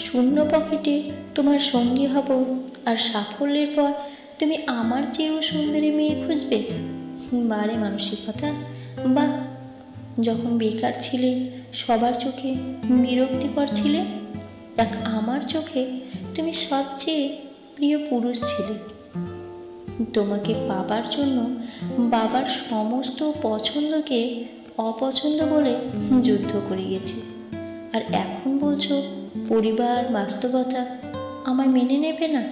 শূন্য পকেটে তোমার সঙ্গী হব, আর সাফল্যের পর তুমি আমার চেয়েও সুন্দরী মেয়ে খুঁজবে। বারে মানসিকতা! বা যখন বেকার ছিলে, সবার চোখে বিরক্তিকর ছিলে, এক আমার চোখে তুমি সবচেয়ে প্রিয় পুরুষ ছিলে। তোমাকে পাবার জন্য বাবার সমস্ত পছন্দকে অপছন্দ বলে যুদ্ধ করে গেছি, আর এখন বলছো পরিবার বাস্তবতা আমায় মেনে নেবে না।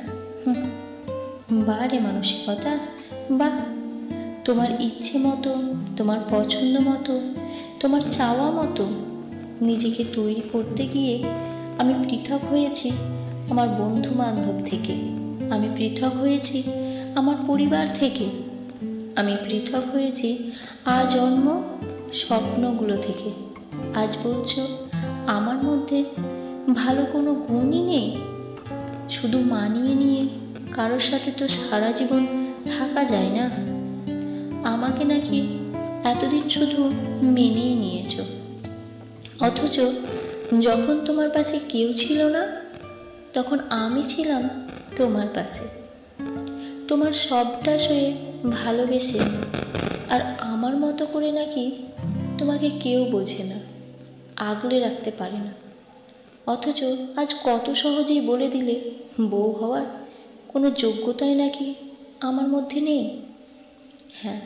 বারে মানসিকতা! বাহ! তোমার ইচ্ছে মতো, তোমার পছন্দ মতো, তোমার চাওয়া মতো নিজেকে তৈরি করতে গিয়ে আমি পৃথক হয়েছি আমার বন্ধু বান্ধব থেকে, আমি পৃথক হয়েছি আমার পরিবার থেকে, আমি পৃথক হয়েছি আজন্ম স্বপ্নগুলো থেকে। আজ বলছো আমার মধ্যে ভালো কোনো গুণই নেই। শুধু মানিয়ে নিয়ে কারোর সাথে তো সারা জীবন থাকা যায় না। আমাকে নাকি এতদিন শুধু মেনেই নিয়েছো, অথচ যখন তোমার পাশে কেউ ছিল না, তখন আমি ছিলাম তোমার পাশে, তোমার সবটা সয়ে ভালোবেসে। আর আমার মতো করে নাকি তোমাকে কেউ বোঝে না, আগলে রাখতে পারে না। অথচ আজ কত সহজেই বলে দিলে বউ হওয়ার কোনো যোগ্যতাই নাকি আমার মধ্যে নেই। হ্যাঁ,